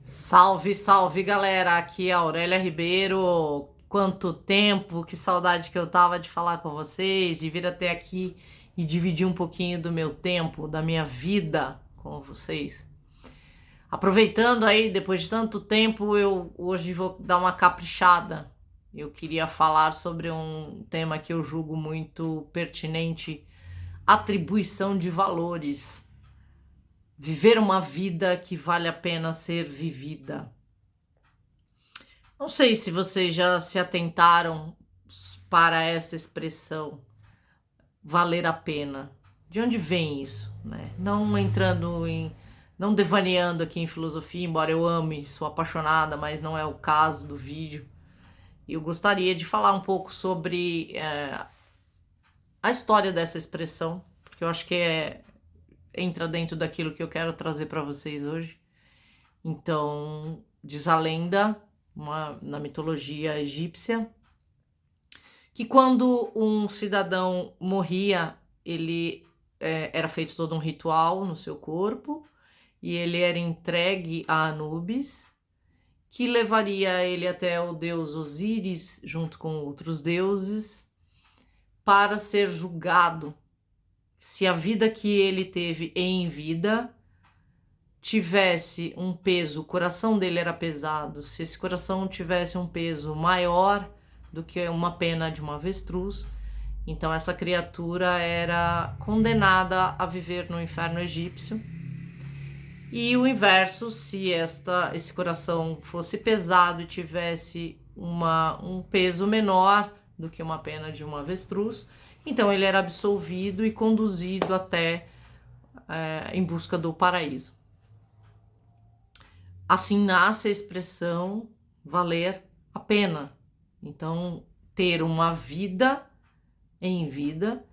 Salve, salve galera, aqui é a Aurélia Ribeiro. Quanto tempo, que saudade que eu tava de falar com vocês, de vir até aqui e dividir um pouquinho do meu tempo, da minha vida com vocês. Aproveitando aí, depois de tanto tempo, eu hoje vou dar uma caprichada. Eu queria falar sobre um tema que eu julgo muito pertinente: atribuição de valores. Viver uma vida que vale a pena ser vivida. Não sei se vocês já se atentaram para essa expressão, valer a pena. De onde vem isso, né? Não devaneando aqui em filosofia, embora eu ame, sou apaixonada, mas não é o caso do vídeo. Eu gostaria de falar um pouco sobre a história dessa expressão, porque eu acho que entra dentro daquilo que eu quero trazer para vocês hoje. Então, diz a lenda, na mitologia egípcia, que quando um cidadão morria, ele era feito todo um ritual no seu corpo e ele era entregue a Anubis, que levaria ele até o deus Osíris, junto com outros deuses, para ser julgado se a vida que ele teve em vida tivesse um peso, o coração dele era pesado, se esse coração tivesse um peso maior do que uma pena de uma avestruz, então essa criatura era condenada a viver no inferno egípcio. E o inverso, se esse coração fosse pesado e tivesse um peso menor do que uma pena de uma avestruz, então ele era absolvido e conduzido até em busca do paraíso. Assim nasce a expressão valer a pena. Então, ter uma vida em vida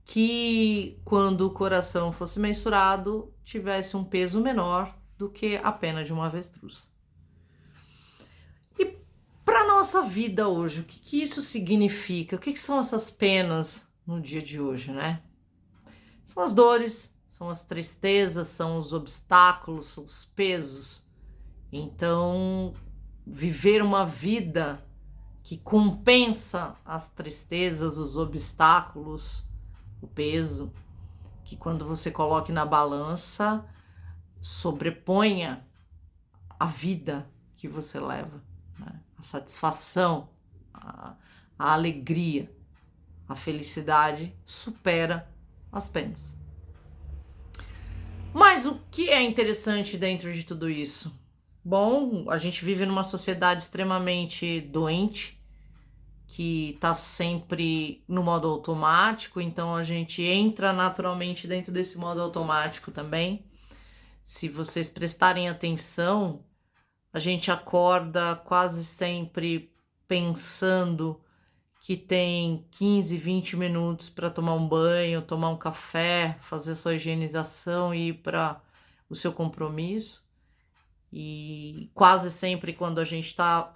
que, quando o coração fosse mensurado, tivesse um peso menor do que a pena de uma avestruz. E para nossa vida hoje, o que isso significa? O que são essas penas no dia de hoje, né? São as dores, são as tristezas, são os obstáculos, são os pesos. Então, viver uma vida que compensa as tristezas, os obstáculos, o peso, que quando você coloque na balança, sobreponha a vida que você leva, né? A satisfação, a alegria, a felicidade supera as penas. Mas o que é interessante dentro de tudo isso? Bom, a gente vive numa sociedade extremamente doente, que está sempre no modo automático, então a gente entra naturalmente dentro desse modo automático também. Se vocês prestarem atenção, a gente acorda quase sempre pensando que tem 15, 20 minutos para tomar um banho, tomar um café, fazer sua higienização e ir para o seu compromisso. E quase sempre quando a gente está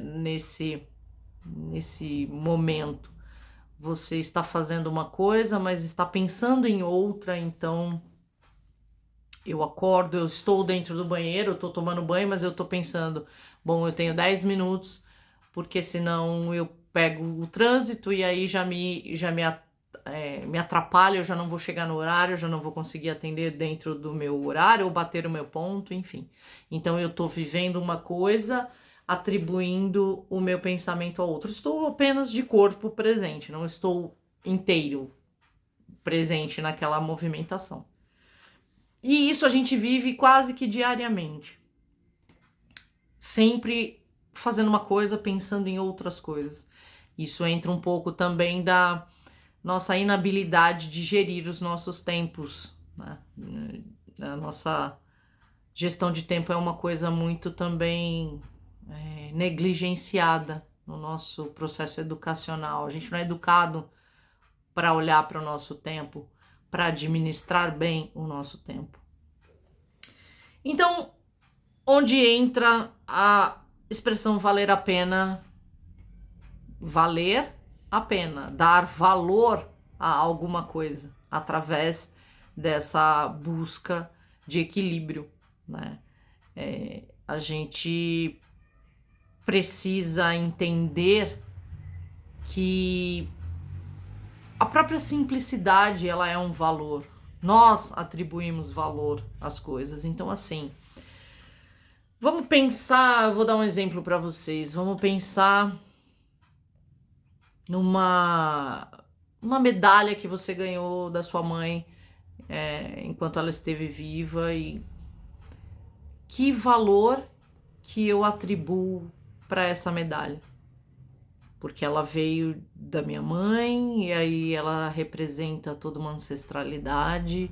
nesse momento, você está fazendo uma coisa, mas está pensando em outra. Então eu acordo, eu estou dentro do banheiro, eu estou tomando banho, mas eu estou pensando, bom, eu tenho 10 minutos, porque senão eu pego o trânsito e aí me atrapalha, eu já não vou chegar no horário, eu já não vou conseguir atender dentro do meu horário ou bater o meu ponto, enfim. Então eu estou vivendo uma coisa, atribuindo o meu pensamento a outro. Estou apenas de corpo presente, não estou inteiro presente naquela movimentação. E isso a gente vive quase que diariamente. Sempre fazendo uma coisa, pensando em outras coisas. Isso entra um pouco também da nossa inabilidade de gerir os nossos tempos, né? A nossa gestão de tempo é uma coisa muito também negligenciada no nosso processo educacional. A gente não é educado para olhar para o nosso tempo, para administrar bem o nosso tempo. Então, onde entra a expressão valer a pena? Valer a pena, dar valor a alguma coisa através dessa busca de equilíbrio, né? a gente precisa entender que a própria simplicidade, ela é um valor. Nós atribuímos valor às coisas. Então, assim, vamos pensar, eu vou dar um exemplo para vocês. Vamos pensar numa medalha que você ganhou da sua mãe enquanto ela esteve viva, e que valor que eu atribuo para essa medalha. Porque ela veio da minha mãe, e aí ela representa toda uma ancestralidade.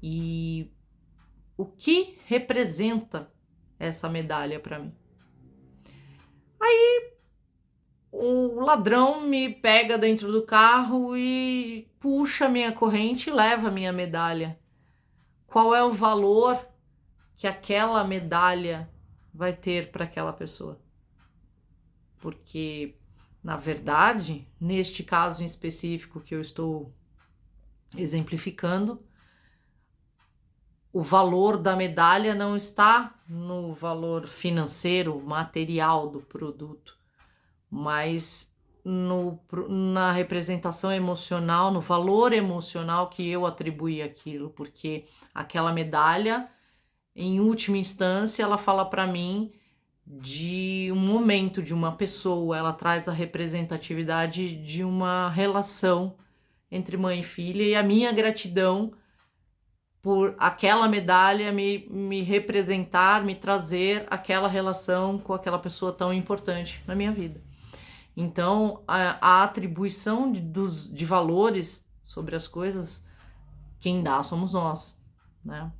E o que representa essa medalha para mim? Aí o ladrão me pega dentro do carro e puxa minha corrente e leva minha medalha. Qual é o valor que aquela medalha vai ter para aquela pessoa? Porque, na verdade, neste caso em específico que eu estou exemplificando, o valor da medalha não está no valor financeiro, material do produto, mas na representação emocional, no valor emocional que eu atribuí àquilo, porque aquela medalha, em última instância, ela fala para mim de um momento, de uma pessoa, ela traz a representatividade de uma relação entre mãe e filha, e a minha gratidão por aquela medalha me representar, me trazer aquela relação com aquela pessoa tão importante na minha vida. Então, a atribuição de valores sobre as coisas, quem dá somos nós, né?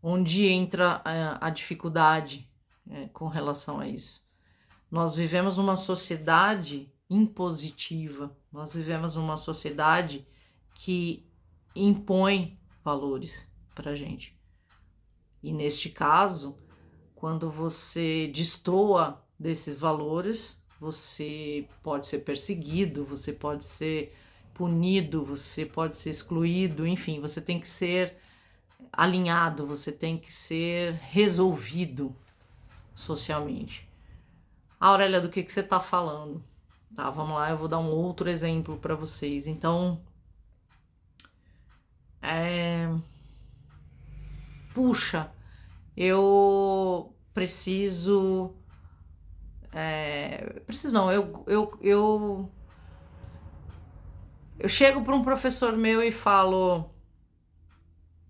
Onde entra a dificuldade com relação a isso? Nós vivemos numa sociedade impositiva, nós vivemos numa sociedade que impõe valores pra gente. E neste caso, quando você destoa desses valores, você pode ser perseguido, você pode ser punido, você pode ser excluído, enfim, você tem que ser alinhado, você tem que ser resolvido socialmente. Aurélia, do que você está falando? Tá, vamos lá, eu vou dar um outro exemplo para vocês. Então, puxa, eu preciso... preciso não, eu chego para um professor meu e falo...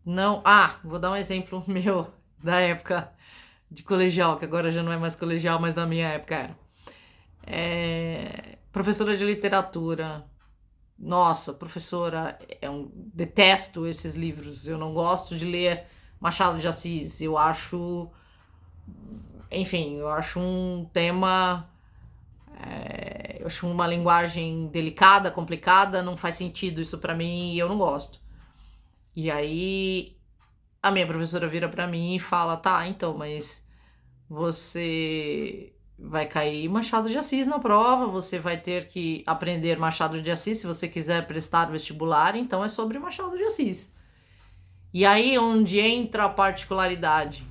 Não, vou dar um exemplo meu da época de colegial, que agora já não é mais colegial, mas na minha época era. Professora de literatura. Nossa, professora, detesto esses livros, eu não gosto de ler Machado de Assis, eu acho, enfim, eu acho um tema, eu acho uma linguagem delicada, complicada, não faz sentido isso pra mim e eu não gosto. E aí a minha professora vira pra mim e fala, tá, então, mas você vai cair Machado de Assis na prova, você vai ter que aprender Machado de Assis se você quiser prestar vestibular, então é sobre Machado de Assis. E aí onde entra a particularidade.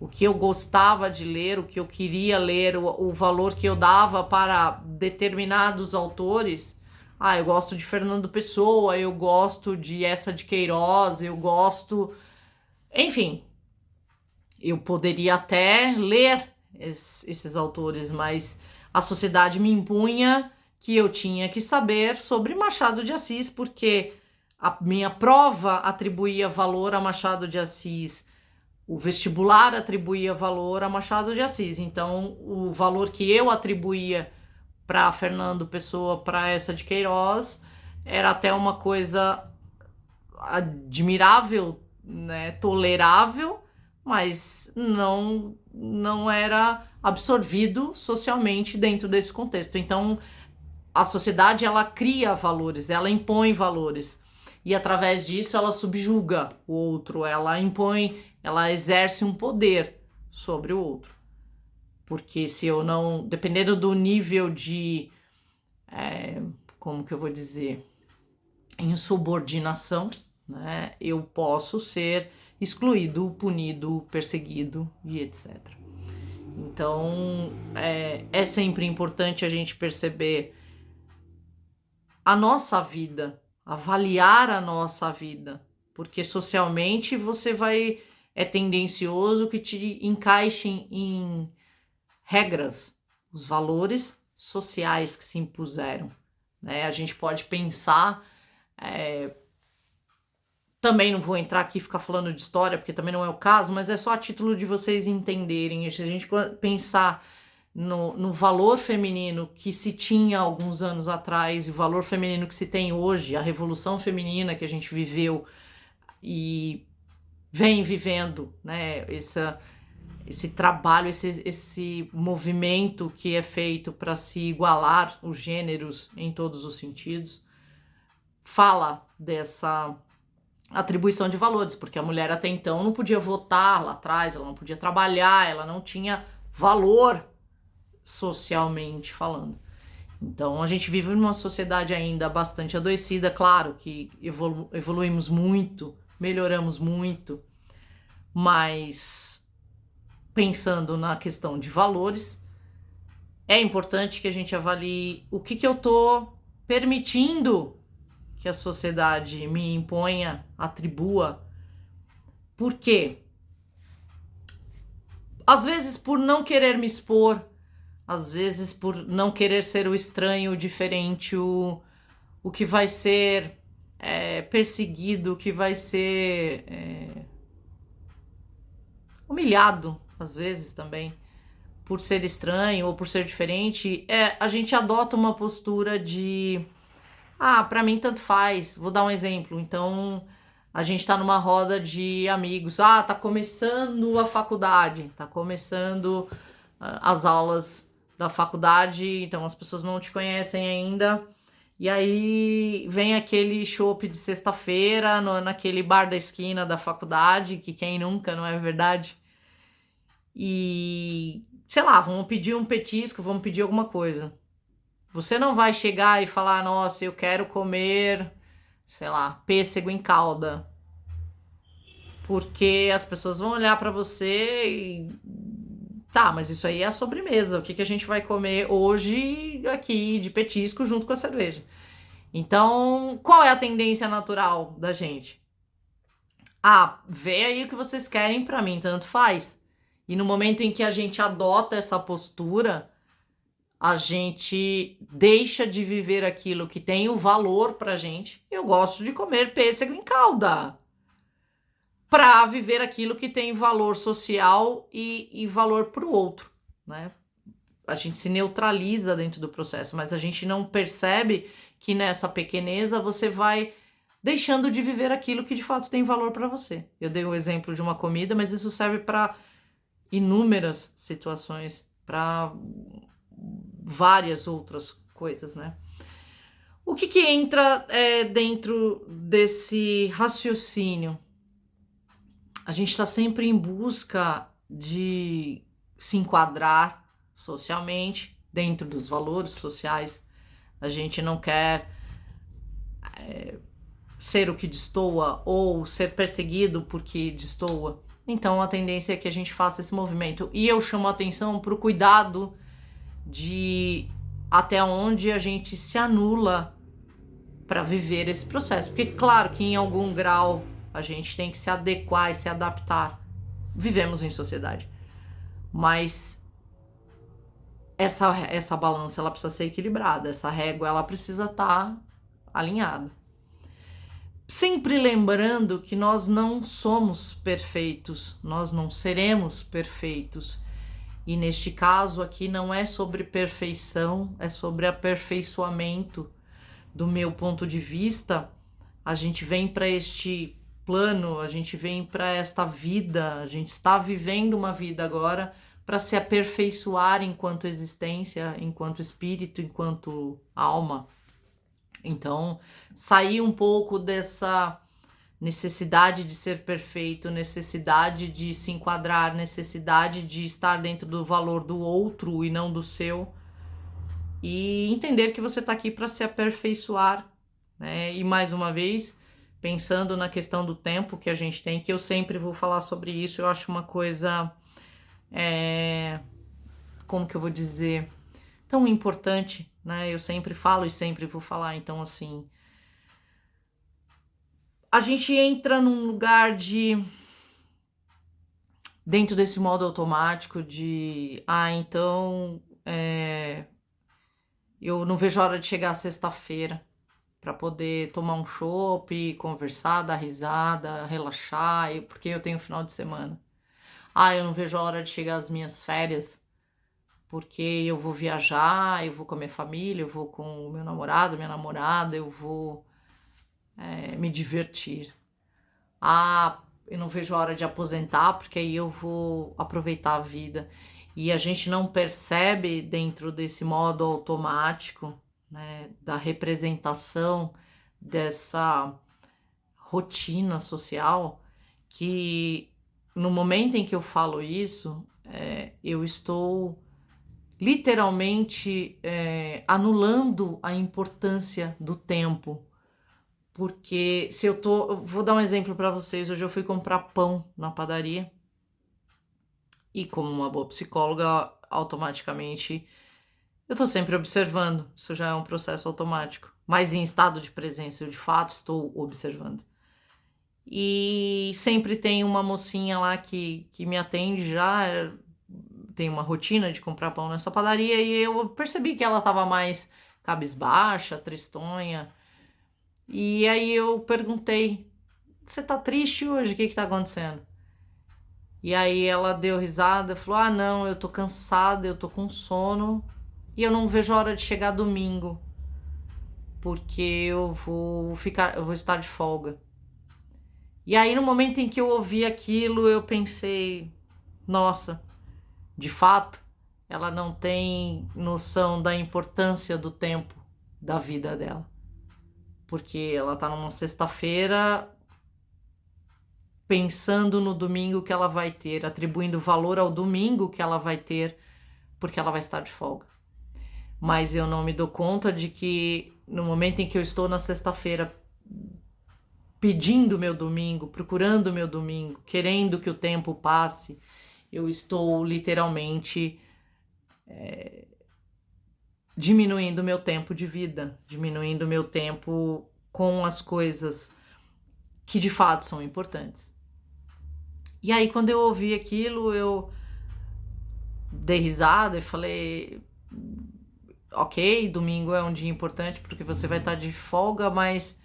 O que eu gostava de ler, o que eu queria ler, o valor que eu dava para determinados autores. Eu gosto de Fernando Pessoa, eu gosto de Eça de Queiroz, eu gosto... Enfim, eu poderia até ler esses autores, mas a sociedade me impunha que eu tinha que saber sobre Machado de Assis, porque a minha prova atribuía valor a Machado de Assis, o vestibular atribuía valor a Machado de Assis. Então, o valor que eu atribuía para Fernando Pessoa, para Eça de Queiroz, era até uma coisa admirável, né, tolerável, mas não era absorvido socialmente dentro desse contexto. Então, a sociedade, ela cria valores, ela impõe valores. E através disso ela subjuga o outro, ela impõe, ela exerce um poder sobre o outro. Porque se eu não, dependendo do nível de, como que eu vou dizer, insubordinação, né, eu posso ser excluído, punido, perseguido e etc. Então, é sempre importante a gente perceber a nossa vida, avaliar a nossa vida, porque socialmente é tendencioso que te encaixem em regras, os valores sociais que se impuseram, né? A gente pode pensar, também não vou entrar aqui e ficar falando de história, porque também não é o caso, mas é só a título de vocês entenderem. Se a gente pensar no valor feminino que se tinha alguns anos atrás e o valor feminino que se tem hoje, a revolução feminina que a gente viveu e vem vivendo, né? Esse trabalho, esse movimento que é feito para se igualar os gêneros em todos os sentidos, fala dessa atribuição de valores, porque a mulher até então não podia votar lá atrás, ela não podia trabalhar, ela não tinha valor socialmente falando. Então a gente vive numa sociedade ainda bastante adoecida, claro que evoluímos muito, melhoramos muito, mas pensando na questão de valores, é importante que a gente avalie o que eu tô permitindo que a sociedade me imponha, atribua. Por quê? Às vezes por não querer me expor, às vezes por não querer ser o estranho, o diferente, o que vai ser perseguido, o que vai ser humilhado, às vezes também, por ser estranho ou por ser diferente, a gente adota uma postura de pra mim tanto faz. Vou dar um exemplo. Então, a gente tá numa roda de amigos. Tá começando a faculdade, tá começando as aulas da faculdade, então as pessoas não te conhecem ainda. E aí vem aquele chopp de sexta-feira naquele bar da esquina da faculdade, que quem nunca, não é verdade? E, sei lá, vamos pedir um petisco, vamos pedir alguma coisa. Você não vai chegar e falar, nossa, eu quero comer, sei lá, pêssego em calda. Porque as pessoas vão olhar pra você e... Tá, mas isso aí é a sobremesa. O que a gente vai comer hoje aqui de petisco junto com a cerveja? Então, qual é a tendência natural da gente? Vê aí o que vocês querem, pra mim tanto faz. E no momento em que a gente adota essa postura, a gente deixa de viver aquilo que tem o valor pra gente. Eu gosto de comer pêssego em calda. Pra viver aquilo que tem valor social e valor pro outro, né? A gente se neutraliza dentro do processo, mas a gente não percebe que nessa pequeneza você vai deixando de viver aquilo que de fato tem valor pra você. Eu dei o exemplo de uma comida, mas isso serve para inúmeras situações, para várias outras coisas, né? O que entra dentro desse raciocínio? A gente está sempre em busca de se enquadrar socialmente, dentro dos valores sociais. A gente não quer ser o que destoa ou ser perseguido porque destoa. Então a tendência é que a gente faça esse movimento. E eu chamo a atenção para o cuidado de até onde a gente se anula para viver esse processo. Porque claro que em algum grau a gente tem que se adequar e se adaptar. Vivemos em sociedade. Mas essa balança ela precisa ser equilibrada. Essa régua ela precisa estar alinhada. Sempre lembrando que nós não somos perfeitos. Nós não seremos perfeitos. E neste caso aqui não é sobre perfeição, é sobre aperfeiçoamento. Do meu ponto de vista, a gente vem para este plano, a gente vem para esta vida, a gente está vivendo uma vida agora para se aperfeiçoar enquanto existência, enquanto espírito, enquanto alma. Então, sair um pouco dessa necessidade de ser perfeito, necessidade de se enquadrar, necessidade de estar dentro do valor do outro e não do seu, e entender que você está aqui para se aperfeiçoar, né? E mais uma vez, pensando na questão do tempo que a gente tem, que eu sempre vou falar sobre isso, eu acho uma coisa, como que eu vou dizer, tão importante, né? Eu sempre falo e sempre vou falar, então assim, a gente entra num lugar de, dentro desse modo automático de, então, eu não vejo a hora de chegar a sexta-feira para poder tomar um chopp, conversar, dar risada, relaxar, porque eu tenho final de semana. Eu não vejo a hora de chegar às minhas férias, porque eu vou viajar, eu vou com a minha família, eu vou com o meu namorado, minha namorada, eu vou me divertir. Eu não vejo a hora de aposentar, porque aí eu vou aproveitar a vida. E a gente não percebe dentro desse modo automático, né, da representação dessa rotina social, que no momento em que eu falo isso, eu estou literalmente anulando a importância do tempo. Porque se eu vou dar um exemplo para vocês. Hoje eu fui comprar pão na padaria e, como uma boa psicóloga, automaticamente eu tô sempre observando. Isso já é um processo automático. Mas em estado de presença, eu de fato estou observando. E sempre tem uma mocinha lá que me atende já. Tem uma rotina de comprar pão nessa padaria e eu percebi que ela tava mais cabisbaixa, tristonha. E aí eu perguntei: você tá triste hoje? O que que tá acontecendo? E aí ela deu risada e falou: não, eu tô cansada, eu tô com sono e eu não vejo a hora de chegar domingo, porque eu vou estar de folga. E aí no momento em que eu ouvi aquilo, eu pensei: nossa, de fato, ela não tem noção da importância do tempo da vida dela. Porque ela tá numa sexta-feira pensando no domingo que ela vai ter, atribuindo valor ao domingo que ela vai ter, porque ela vai estar de folga. Mas eu não me dou conta de que no momento em que eu estou na sexta-feira pedindo meu domingo, procurando meu domingo, querendo que o tempo passe, eu estou literalmente diminuindo meu tempo de vida, diminuindo meu tempo com as coisas que de fato são importantes. E aí quando eu ouvi aquilo, eu dei risada e falei: ok, domingo é um dia importante porque você vai estar de folga, mas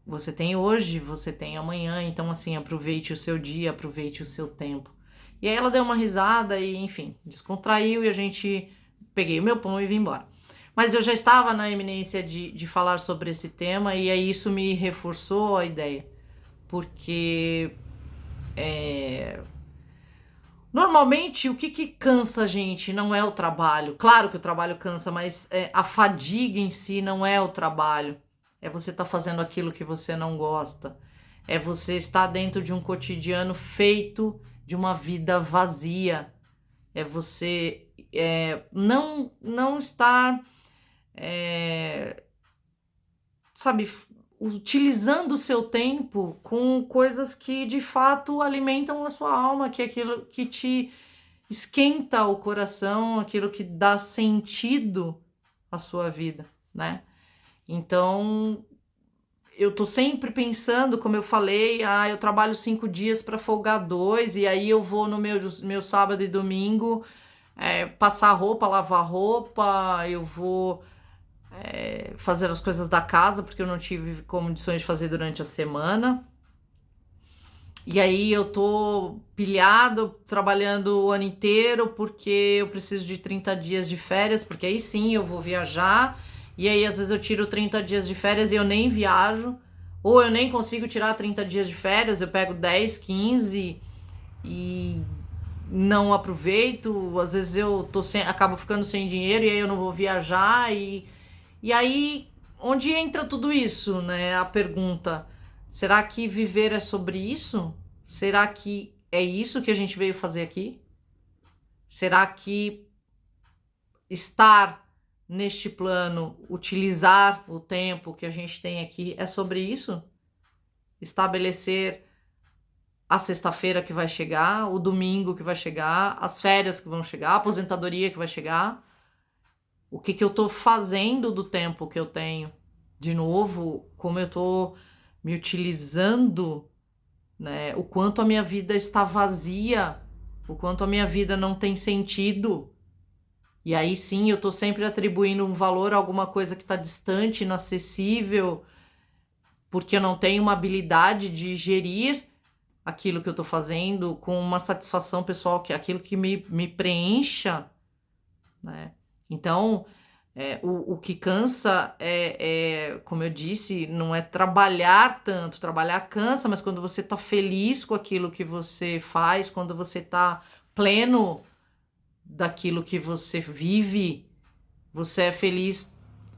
você tem hoje, você tem amanhã, então assim, aproveite o seu dia, aproveite o seu tempo. E aí ela deu uma risada e, enfim, descontraiu e a gente peguei o meu pão e vim embora. Mas eu já estava na iminência de falar sobre esse tema e aí isso me reforçou a ideia, porque normalmente o que cansa a gente não é o trabalho. Claro que o trabalho cansa, mas a fadiga em si não é o trabalho. É você estar fazendo aquilo que você não gosta. É você estar dentro de um cotidiano feito de uma vida vazia. É você não estar, sabe, utilizando o seu tempo com coisas que de fato alimentam a sua alma, que é aquilo que te esquenta o coração, aquilo que dá sentido à sua vida, né? Então, eu tô sempre pensando, como eu falei, eu trabalho 5 dias para folgar 2, e aí eu vou no meu sábado e domingo passar roupa, lavar roupa, eu vou fazer as coisas da casa, porque eu não tive condições de fazer durante a semana. E aí eu tô pilhado, trabalhando o ano inteiro, porque eu preciso de 30 dias de férias, porque aí sim eu vou viajar, e aí às vezes eu tiro 30 dias de férias e eu nem viajo, ou eu nem consigo tirar 30 dias de férias, eu pego 10, 15 e não aproveito, às vezes eu acabo ficando sem dinheiro e aí eu não vou viajar, e aí onde entra tudo isso, né? A pergunta: será que viver é sobre isso? Será que é isso que a gente veio fazer aqui? Será que estar neste plano, utilizar o tempo que a gente tem aqui, é sobre isso? estabelecer a sexta-feira que vai chegar, o domingo que vai chegar, as férias que vão chegar, a aposentadoria que vai chegar. O que eu tô fazendo do tempo que eu tenho? De novo, como eu tô me utilizando, né? O quanto a minha vida está vazia, o quanto a minha vida não tem sentido. E aí sim, eu tô sempre atribuindo um valor a alguma coisa que está distante, inacessível, porque eu não tenho uma habilidade de gerir aquilo que eu tô fazendo com uma satisfação pessoal, que é aquilo que me preencha, né? Então, o que cansa como eu disse, não é trabalhar tanto. Trabalhar cansa, mas quando você tá feliz com aquilo que você faz, quando você tá pleno daquilo que você vive, você é feliz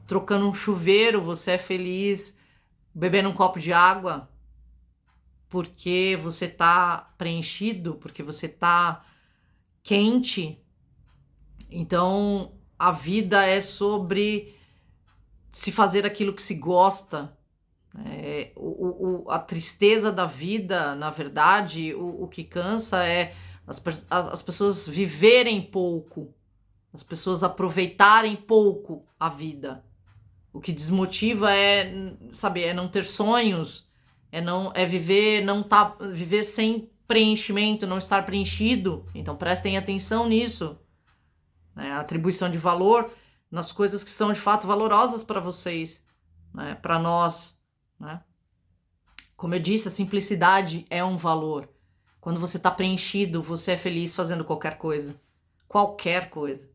trocando um chuveiro, você é feliz bebendo um copo de água, porque você tá preenchido, porque você tá quente. Então, a vida é sobre se fazer aquilo que se gosta. A tristeza da vida, na verdade, o que cansa é as pessoas viverem pouco, as pessoas aproveitarem pouco a vida. O que desmotiva sabe, é não ter sonhos, viver sem preenchimento, não estar preenchido. Então prestem atenção nisso, né? A atribuição de valor nas coisas que são de fato valorosas para vocês, né? Para nós, né? Como eu disse, a simplicidade é um valor. Quando você está preenchido, você é feliz fazendo qualquer coisa. Qualquer coisa.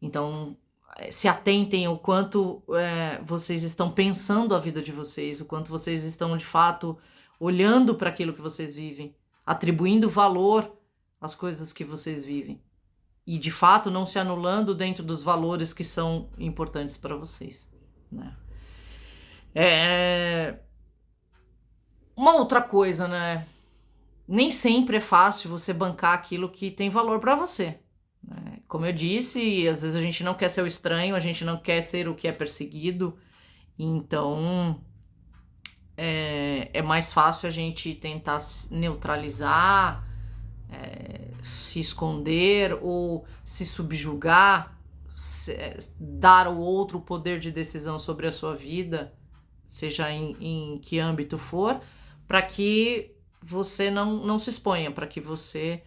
Então, se atentem o quanto vocês estão pensando a vida de vocês, o quanto vocês estão, de fato, olhando para aquilo que vocês vivem, atribuindo valor às coisas que vocês vivem. E, de fato, não se anulando dentro dos valores que são importantes para vocês, né? Uma outra coisa, né? Nem sempre é fácil você bancar aquilo que tem valor para você, né? Como eu disse, às vezes a gente não quer ser o estranho, a gente não quer ser o que é perseguido, então é mais fácil a gente tentar neutralizar, se esconder ou se subjugar, dar ao outro o poder de decisão sobre a sua vida, seja em que âmbito for, para que você não se exponha, para que você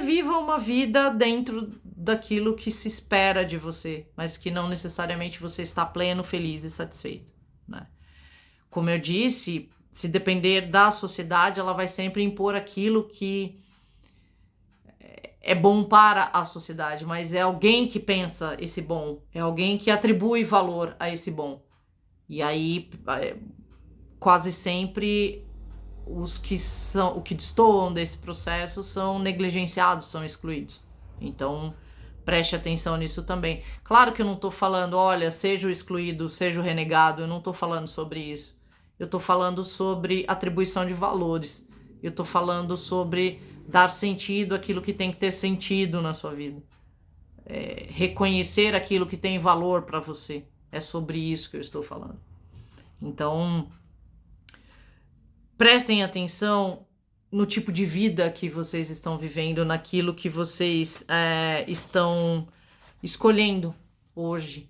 viva uma vida dentro daquilo que se espera de você, mas que não necessariamente você está pleno, feliz e satisfeito, né? Como eu disse, se depender da sociedade, ela vai sempre impor aquilo que é bom para a sociedade, mas é alguém que pensa esse bom, é alguém que atribui valor a esse bom. E aí, quase sempre, o que destoam desse processo são negligenciados, são excluídos. Então, preste atenção nisso também. Claro que eu não estou falando, olha, seja o excluído, seja o renegado, eu não estou falando sobre isso. Eu estou falando sobre atribuição de valores. Eu estou falando sobre dar sentido àquilo que tem que ter sentido na sua vida. Reconhecer aquilo que tem valor para você. É sobre isso que eu estou falando. Então, prestem atenção no tipo de vida que vocês estão vivendo, naquilo que vocês estão escolhendo hoje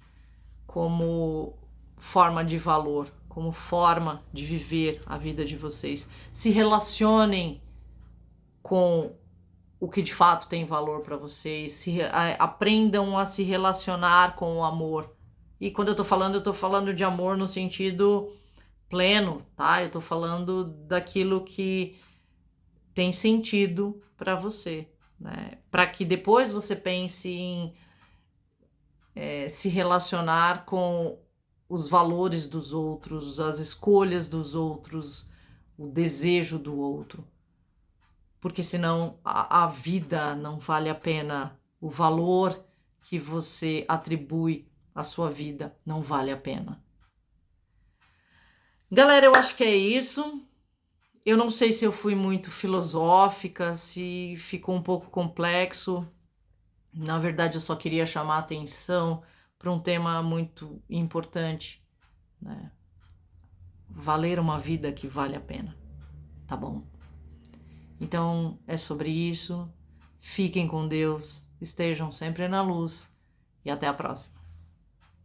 como forma de valor, como forma de viver a vida de vocês. Se relacionem com o que de fato tem valor para vocês, aprendam a se relacionar com o amor. E quando eu tô falando de amor no sentido pleno, tá? Eu tô falando daquilo que tem sentido para você, né? Para que depois você pense em se relacionar com os valores dos outros, as escolhas dos outros, o desejo do outro. Porque senão a vida não vale a pena, o valor que você atribui à sua vida não vale a pena. Galera, eu acho que é isso. Eu não sei se eu fui muito filosófica, se ficou um pouco complexo. Na verdade, eu só queria chamar a atenção para um tema muito importante, né? valer uma vida que vale a pena, tá bom? Então é sobre isso. Fiquem com Deus, estejam sempre na luz e até a próxima.